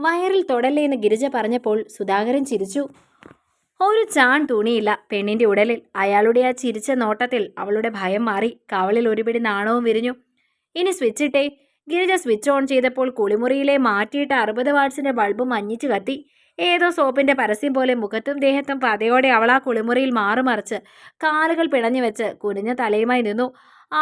വയറിൽ തൊടല്ലേ എന്ന് ഗിരിജ പറഞ്ഞപ്പോൾ സുധാകരൻ ചിരിച്ചു. ഒരു ചാൺ തുണിയില്ല പെണ്ണിന്റെ ഉടലിൽ. അയാളുടെ ആ ചിരിച്ച നോട്ടത്തിൽ അവളുടെ ഭയം മാറി. കവളിൽ ഒരുപിടി നാണവും വിരിഞ്ഞു. ഇനി സ്വിച്ച് ഇട്ടേ. ഗിരിജ സ്വിച്ച് ഓൺ ചെയ്തപ്പോൾ കുളിമുറിയിലെ മാറ്റിയിട്ട് 60 വാട്ട്സിന്റെ ബൾബ് മഞ്ഞിച്ചു കത്തി. ഏതോ സോപ്പിന്റെ പരസ്യം പോലെ മുഖത്തും ദേഹത്തും പതയോടെ അവൾ ആ കുളിമുറിയിൽ മാറുമറിച്ച് കാലുകൾ പിണഞ്ഞു വെച്ച് കുനിഞ്ഞ തലയുമായി നിന്നു.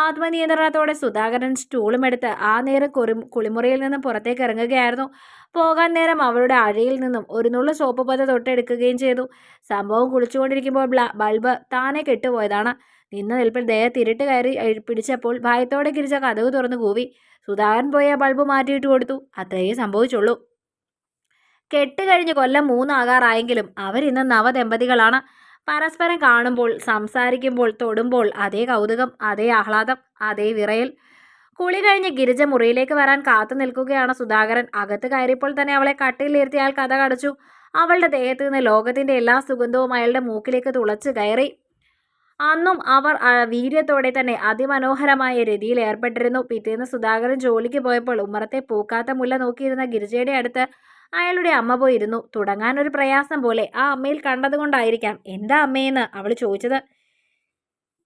ആത്മനിയന്ത്രണത്തോടെ സുധാകരൻ സ്റ്റൂളും എടുത്ത് ആ നേരം കുളിമുറിയിൽ നിന്നും പുറത്തേക്ക് ഇറങ്ങുകയായിരുന്നു. പോകാൻ നേരം അവളുടെ അഴയിൽ നിന്നും ഒരു നുള്ളു സോപ്പ് പത തൊട്ടെടുക്കുകയും ചെയ്തു. സംഭവം കുളിച്ചുകൊണ്ടിരിക്കുമ്പോൾ ബൾബ് താനെ കെട്ടുപോയതാണ്. നിന്ന നിൽപ്പിൽ ദേഹത്തിരിട്ട് കയറി പിടിച്ചപ്പോൾ ഭയത്തോടെ ഗിരിജ കതക് തുറന്നു കൂവി. സുധാകരൻ പോയി ആ ബൾബ് മാറ്റിയിട്ട് കൊടുത്തു. അത്രയേ സംഭവിച്ചുള്ളൂ. കെട്ട് കഴിഞ്ഞ് കൊല്ലം 3 ആകാറായെങ്കിലും അവരിന്ന് നവദമ്പതികളാണ്. പരസ്പരം കാണുമ്പോൾ, സംസാരിക്കുമ്പോൾ, തൊടുമ്പോൾ അതേ കൗതുകം, അതേ ആഹ്ലാദം, അതേ വിറയൽ. കുളി കഴിഞ്ഞ് ഗിരിജ മുറിയിലേക്ക് വരാൻ കാത്തു നിൽക്കുകയാണ് സുധാകരൻ. അകത്ത് കയറിയപ്പോൾ തന്നെ അവളെ കട്ടിലിരുത്തി അയാൾ കതക് അടച്ചു. അവളുടെ ദേഹത്ത് നിന്ന് ലോകത്തിന്റെ എല്ലാ സുഗന്ധവും അയാളുടെ മൂക്കിലേക്ക് തുളച്ചു കയറി. അന്നും അവർ വീര്യത്തോടെ തന്നെ അതിമനോഹരമായ രതിയിൽ ഏർപ്പെട്ടിരുന്നു. പിറ്റേന്ന് സുധാകരൻ ജോലിക്ക് പോയപ്പോൾ ഉമ്മറത്തെ പൂക്കാത്ത മുല്ല നോക്കിയിരുന്ന ഗിരിജയുടെ അടുത്ത് അയാളുടെ അമ്മ പോയിരുന്നു. തുടങ്ങാൻ ഒരു പ്രയാസം പോലെ. ആ അമ്മയിൽ കണ്ടതുകൊണ്ടായിരിക്കാം എന്താ അമ്മയെന്ന് അവൾ ചോദിച്ചത്.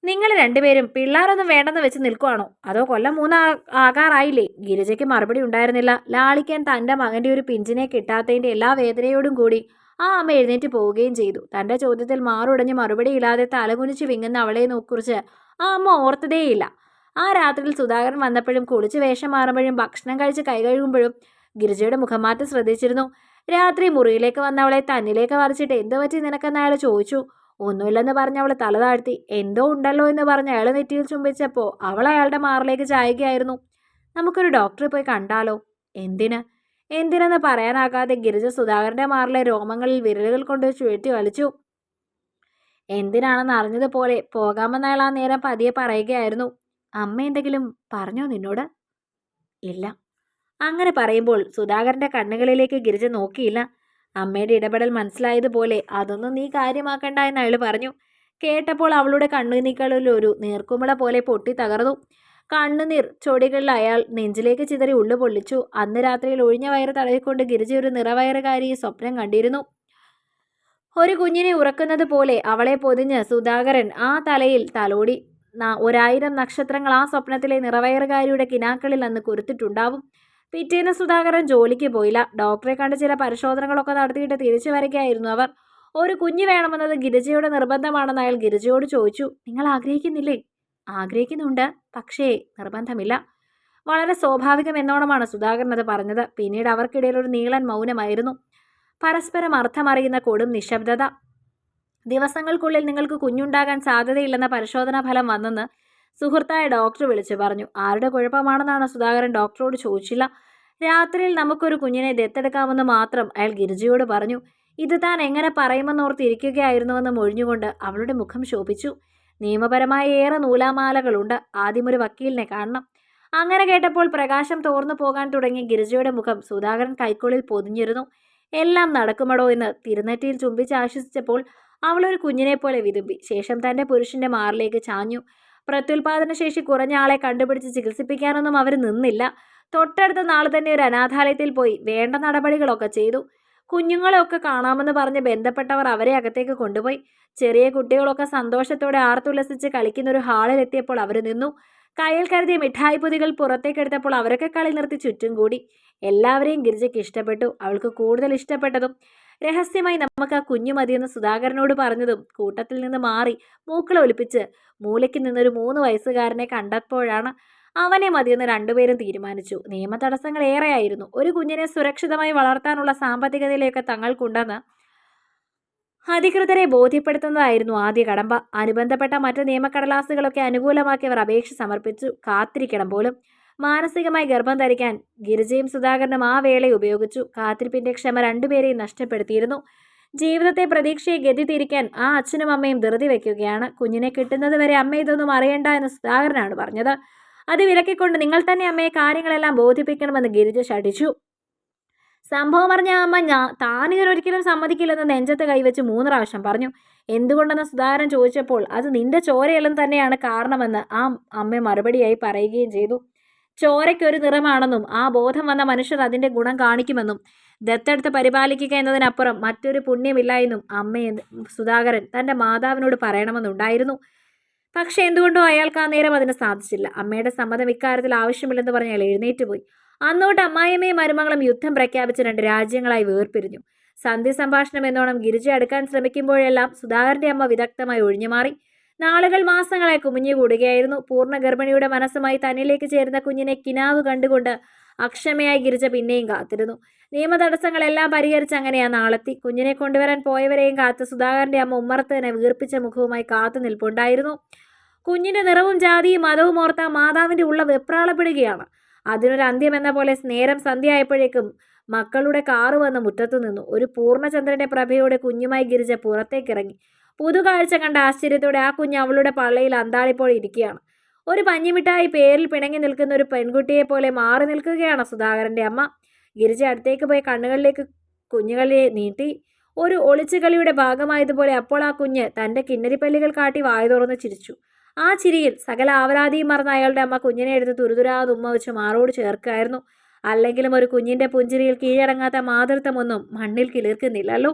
നിങ്ങൾ രണ്ടുപേരും പിള്ളേരൊന്നും വേണ്ടെന്ന് വെച്ച് നിൽക്കുവാണോ, അതോ കൊല്ലം 3 ആകാറായില്ലേ? ഗിരിജയ്ക്ക് മറുപടി ഉണ്ടായിരുന്നില്ല. ലാളിക്കാൻ തൻ്റെ മകൻ്റെ ഒരു പിഞ്ചിനെ കിട്ടാത്തതിൻ്റെ എല്ലാ വേദനയോടും കൂടി ആ അമ്മ എഴുന്നേറ്റ് പോവുകയും ചെയ്തു. തൻ്റെ ചോദ്യത്തിൽ മാറുടഞ്ഞ് മറുപടിയില്ലാതെ തലകുനിച്ച് വിങ്ങുന്ന അവളെ കുറിച്ച് ആ അമ്മ ഓർത്തതേയില്ല. ആ രാത്രിയിൽ സുധാകരൻ വന്നപ്പോഴും കുളിച്ച് വേഷം മാറുമ്പോഴും ഭക്ഷണം കഴിച്ച് കൈ കഴുകുമ്പോഴും ഗിരിജയുടെ മുഖമാറ്റം ശ്രദ്ധിച്ചിരുന്നു. രാത്രി മുറിയിലേക്ക് വന്നവളെ തന്നിലേക്ക് വരച്ചിട്ട് എന്ത് പറ്റി നിനക്കെന്ന് അയാൾ ചോദിച്ചു. ഒന്നുമില്ലെന്ന് പറഞ്ഞ് അവൾ തല താഴ്ത്തി. എന്തോ ഉണ്ടല്ലോ എന്ന് പറഞ്ഞ് അയാൾ നെറ്റിയിൽ ചുംബിച്ചപ്പോൾ അവൾ അയാളുടെ മാറിലേക്ക് ചായുകയായിരുന്നു. നമുക്കൊരു ഡോക്ടറെ പോയി കണ്ടാലോ? എന്തിനെന്ന് പറയാനാകാതെ ഗിരിജ സുധാകരന്റെ മാറിലെ രോമങ്ങളിൽ വിരലുകൾ കൊണ്ട് ചുഴറ്റി വലിച്ചു. എന്തിനാണെന്ന് അറിഞ്ഞതുപോലെ പോകാമെന്ന് അയാൾ ആ നേരം പതിയെ പറയുകയായിരുന്നു. അമ്മ എന്തെങ്കിലും പറഞ്ഞോ നിന്നോട്? ഇല്ല. അങ്ങനെ പറയുമ്പോൾ സുധാകരന്റെ കണ്ണുകളിലേക്ക് ഗിരിജ നോക്കിയില്ല. അമ്മയുടെ ഇടപെടൽ മനസ്സിലായതുപോലെ അതൊന്നും നീ കാര്യമാക്കണ്ട എന്ന് അയാൾ പറഞ്ഞു. കേട്ടപ്പോൾ അവളുടെ കണ്ണുനീക്കളിൽ ഒരു നീർക്കുമിള പോലെ പൊട്ടി തകർന്നു. കണ്ണുനീർ ചൊടികളിൽ അയാൾ നെഞ്ചിലേക്ക് ചിതറി ഉള്ളു പൊള്ളിച്ചു. അന്ന് രാത്രിയിൽ ഒഴിഞ്ഞ വയറ് തടവിക്കൊണ്ട് ഗിരിജ ഒരു നിറവയറുകാരിയെ സ്വപ്നം കണ്ടിരുന്നു. ഒരു കുഞ്ഞിനെ ഉറക്കുന്നത് പോലെ അവളെ പൊതിഞ്ഞ് സുധാകരൻ ആ തലയിൽ തലോടി. 1000 നക്ഷത്രങ്ങൾ ആ സ്വപ്നത്തിലെ നിറവയറുകാരിയുടെ കിനാക്കളിൽ അന്ന് കുരുത്തിട്ടുണ്ടാവും. പിറ്റേന്ന് സുധാകരൻ ജോലിക്ക് പോയില്ല. ഡോക്ടറെ കണ്ട് ചില പരിശോധനകളൊക്കെ നടത്തിയിട്ട് തിരിച്ചു വരികയായിരുന്നു അവർ. ഒരു കുഞ്ഞ് വേണമെന്നത് ഗിരിജയുടെ നിർബന്ധമാണെന്ന് അയാൾ ഗിരിജയോട് ചോദിച്ചു. നിങ്ങൾ ആഗ്രഹിക്കുന്നില്ലേ? ആഗ്രഹിക്കുന്നുണ്ട്, പക്ഷേ നിർബന്ധമില്ല. വളരെ സ്വാഭാവികം എന്നോണമാണ് സുധാകരൻ അത് പറഞ്ഞത്. പിന്നീട് അവർക്കിടയിൽ ഒരു നീളൻ മൗനമായിരുന്നു. പരസ്പരം അർത്ഥമറിയുന്ന കൊടും നിശബ്ദത. ദിവസങ്ങൾക്കുള്ളിൽ നിങ്ങൾക്ക് കുഞ്ഞുണ്ടാകാൻ സാധ്യതയില്ലെന്ന പരിശോധനാ ഫലം വന്നെന്ന് സുഹൃത്തായ ഡോക്ടർ വിളിച്ചു പറഞ്ഞു. ആരുടെ കുഴപ്പമാണെന്നാണ് സുധാകരൻ ഡോക്ടറോട് ചോദിച്ചില്ല. രാത്രിയിൽ നമുക്കൊരു കുഞ്ഞിനെ ദത്തെടുക്കാമെന്ന് മാത്രം അയാൾ ഗിരിജയോട് പറഞ്ഞു. ഇത് താൻ എങ്ങനെ പറയുമെന്നോർത്തിരിക്കുകയായിരുന്നുവെന്ന് മൊഴിഞ്ഞുകൊണ്ട് അവളുടെ മുഖം ശോഭിച്ചു. നിയമപരമായ ഏറെ നൂലാമാലകളുണ്ട്. ആദ്യം ഒരു വക്കീലിനെ കാണണം. അങ്ങനെ കേട്ടപ്പോൾ പ്രകാശം തോർന്നു പോകാൻ തുടങ്ങിയ ഗിരിജയുടെ മുഖം സുധാകരൻ കൈക്കുള്ളിൽ പൊതിഞ്ഞിരുന്നു. എല്ലാം നടക്കുമടോ എന്ന് തിരുനെറ്റിയിൽ ചുംബിച്ച് ആശ്വസിച്ചപ്പോൾ അവളൊരു കുഞ്ഞിനെ പോലെ വിതുമ്പി. ശേഷം തൻ്റെ പുരുഷന്റെ മാറിലേക്ക് ചാഞ്ഞു. പ്രത്യുൽപാദന ശേഷി കുറഞ്ഞ ആളെ കണ്ടുപിടിച്ച് ചികിത്സിപ്പിക്കാനൊന്നും അവർ നിന്നില്ല. തൊട്ടടുത്ത നാൾ തന്നെ ഒരു അനാഥാലയത്തിൽ പോയി വേണ്ട നടപടികളൊക്കെ ചെയ്തു. കുഞ്ഞുങ്ങളെയൊക്കെ കാണാമെന്ന് പറഞ്ഞ് ബന്ധപ്പെട്ടവർ അവരെ അകത്തേക്ക് കൊണ്ടുപോയി. ചെറിയ കുട്ടികളൊക്കെ സന്തോഷത്തോടെ ആർത്തുല്ലസിച്ച് കളിക്കുന്ന ഒരു ഹാളിലെത്തിയപ്പോൾ അവർ നിന്നു. കയ്യിൽ കരുതിയ മിഠായി പൊതികൾ പുറത്തേക്കെടുത്തപ്പോൾ അവരൊക്കെ കളി നിർത്തി ചുറ്റും കൂടി. എല്ലാവരെയും ഗിരിജയ്ക്ക് ഇഷ്ടപ്പെട്ടു. അവൾക്ക് കൂടുതൽ ഇഷ്ടപ്പെട്ടതും രഹസ്യമായി നമുക്ക് ആ കുഞ്ഞു മതിയെന്ന് സുധാകരനോട് പറഞ്ഞതും കൂട്ടത്തിൽ നിന്ന് മാറി മൂക്കള ഒലിപ്പിച്ച് മൂലയ്ക്ക് നിന്നൊരു 3 വയസ്സുകാരനെ കണ്ടപ്പോഴാണ്. അവനെ മതിയെന്ന് രണ്ടുപേരും തീരുമാനിച്ചു. നിയമ തടസ്സങ്ങൾ ഏറെയായിരുന്നു. ഒരു കുഞ്ഞിനെ സുരക്ഷിതമായി വളർത്താനുള്ള സാമ്പത്തികതയിലേക്ക് തങ്ങൾക്കുണ്ടെന്ന് അധികൃതരെ ബോധ്യപ്പെടുത്തുന്നതായിരുന്നു ആദ്യ കടമ്പ. അനുബന്ധപ്പെട്ട മറ്റ് നിയമക്കടലാസുകളൊക്കെ അനുകൂലമാക്കി അവർ അപേക്ഷ സമർപ്പിച്ചു. കാത്തിരിക്കണം പോലും. മാനസികമായി ഗർഭം ധരിക്കാൻ ഗിരിജയും സുധാകരനും ആ വേള ഉപയോഗിച്ചു. കാത്തിരിപ്പിന്റെ ക്ഷമ രണ്ടുപേരെയും നഷ്ടപ്പെടുത്തിയിരുന്നു. ജീവിതത്തെ പ്രതീക്ഷയെ ഗതി തിരിക്കാൻ ആ അച്ഛനും അമ്മയും ധൃതി വയ്ക്കുകയാണ്. കുഞ്ഞിനെ കിട്ടുന്നത് വരെ അമ്മ ഇതൊന്നും അറിയണ്ട എന്ന് സുധാകരനാണ് പറഞ്ഞത്. അത് വിലക്കിക്കൊണ്ട് നിങ്ങൾ തന്നെ അമ്മയെ കാര്യങ്ങളെല്ലാം ബോധിപ്പിക്കണമെന്ന് ഗിരിജ ശഠിച്ചു. സംഭവം അറിഞ്ഞ അമ്മ താനിതിനൊരിക്കലും സമ്മതിക്കില്ലെന്ന് നെഞ്ചത്ത് കൈവച്ച് 3 പ്രാവശ്യം പറഞ്ഞു. എന്തുകൊണ്ടെന്ന് സുധാകരൻ ചോദിച്ചപ്പോൾ അത് നിന്റെ ചോരയെല്ലാം തന്നെയാണ് കാരണമെന്ന് ആ അമ്മ മറുപടിയായി പറയുകയും ചെയ്തു. ചോരയ്ക്കൊരു നിറമാണെന്നും ആ ബോധം വന്ന മനുഷ്യർ അതിൻ്റെ ഗുണം കാണിക്കുമെന്നും ദത്തെടുത്ത് പരിപാലിക്കുക എന്നതിനപ്പുറം മറ്റൊരു പുണ്യമില്ല എന്നും അമ്മയെന്ന് സുധാകരൻ തൻ്റെ മാതാവിനോട് പറയണമെന്നുണ്ടായിരുന്നു. പക്ഷെ എന്തുകൊണ്ടോ അയാൾക്ക് ആ നേരം അതിന് സാധിച്ചില്ല. അമ്മയുടെ സമ്മതം ഇക്കാര്യത്തിൽ ആവശ്യമില്ലെന്ന് പറഞ്ഞ് അയാൾ എഴുന്നേറ്റ് പോയി. അന്നോട്ട് അമ്മായിയമ്മയും മരുമകളും യുദ്ധം പ്രഖ്യാപിച്ച് 2 രാജ്യങ്ങളായി വേർപിരിഞ്ഞു. സന്ധ്യ സംഭാഷണം എന്നോണം ഗിരിജ അടുക്കാൻ ശ്രമിക്കുമ്പോഴെല്ലാം സുധാകരന്റെ അമ്മ വിദഗ്ധമായി ഒഴിഞ്ഞുമാറി. നാളുകൾ മാസങ്ങളായി കുമിഞ്ഞുകൂടുകയായിരുന്നു. പൂർണ്ണ ഗർഭിണിയുടെ മനസ്സുമായി തന്നിലേക്ക് ചേരുന്ന കുഞ്ഞിനെ കിനാവ് കണ്ടുകൊണ്ട് അക്ഷമയായി ഗിരിജ പിന്നെയും കാത്തിരുന്നു. നിയമതടസ്സങ്ങളെല്ലാം പരിഹരിച്ച് അങ്ങനെ ആ നാളെത്തി. കുഞ്ഞിനെ കൊണ്ടുവരാൻ പോയവരെയും കാത്ത് സുധാകരന്റെ അമ്മ ഉമ്മറത്ത് തന്നെ വീർപ്പിച്ച മുഖവുമായി കാത്തു നിൽപ്പുണ്ടായിരുന്നു. കുഞ്ഞിന്റെ നിറവും ജാതിയും മതവും ഓർത്ത മാതാവിന്റെ ഉള്ള വെപ്രാളപ്പെടുകയാണ്. അതിനൊരു അന്ത്യമെന്ന പോലെ നേരം സന്ധ്യയായപ്പോഴേക്കും മക്കളുടെ കാറ് വന്ന് മുറ്റത്തു നിന്നു. ഒരു പൂർണ്ണചന്ദ്രന്റെ പ്രഭയോടെ കുഞ്ഞുമായി ഗിരിജ പുറത്തേക്കിറങ്ങി. പുതുകാഴ്ച കണ്ട ആശ്ചര്യത്തോടെ ആ കുഞ്ഞ് അവളുടെ പള്ളയിൽ അന്താളിപ്പോൾ ഇരിക്കുകയാണ്. ഒരു പഞ്ഞിമിഠായി പേരിൽ പിണങ്ങി നിൽക്കുന്ന ഒരു പെൺകുട്ടിയെ പോലെ മാറി നിൽക്കുകയാണ് സുധാകരന്റെ അമ്മ. ഗിരിജ അടുത്തേക്ക് പോയി കണ്ണുകളിലേക്ക് കുഞ്ഞുകളെ നീട്ടി. ഒരു ഒളിച്ചുകളിയുടെ ഭാഗമായതുപോലെ അപ്പോൾ ആ കുഞ്ഞ് തൻ്റെ കിന്നരിപ്പല്ലുകൾ കാട്ടി വായ തുറന്ന് ചിരിച്ചു. ആ ചിരിയിൽ സകല ആവലാതിയും മറന്ന അയാളുടെ അമ്മ കുഞ്ഞിനെ എടുത്ത് തുരുതുരാതെ ഉമ്മ വെച്ച് മാറോട് ചേർക്കായിരുന്നു. അല്ലെങ്കിലും ഒരു കുഞ്ഞിൻ്റെ പുഞ്ചിരിയിൽ കീഴടങ്ങാത്ത മാതൃത്വമൊന്നും മണ്ണിൽ കിളിർക്കുന്നില്ലല്ലോ.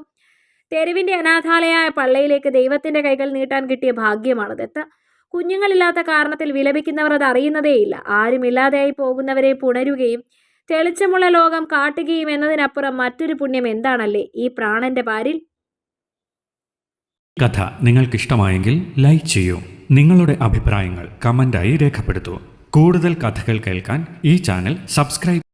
തെരുവിൻ്റെ അനാഥാലയായ പള്ളയിലേക്ക് ദൈവത്തിൻ്റെ കൈകൾ നീട്ടാൻ കിട്ടിയ ഭാഗ്യമാണ് ദത്ത. കുഞ്ഞുങ്ങളില്ലാത്ത കാരണത്തിൽ വിലപിക്കുന്നവർ അത് അറിയുന്നതേയില്ല. ആരുമില്ലാതെയായി പോകുന്നവരെ പുണരുകയും തെളിച്ചമുള്ള ലോകം കാട്ടുകയും എന്നതിനപ്പുറം മറ്റൊരു പുണ്യം എന്താണല്ലേ ഈ പ്രാണന്റെ പാരിൽ. കഥ നിങ്ങൾക്കിഷ്ടമായെങ്കിൽ ലൈക്ക് ചെയ്യൂ. നിങ്ങളുടെ അഭിപ്രായങ്ങൾ കമൻ്റായി രേഖപ്പെടുത്തൂ. കൂടുതൽ കഥകൾ കേൾക്കാൻ ഈ ചാനൽ സബ്സ്ക്രൈബ്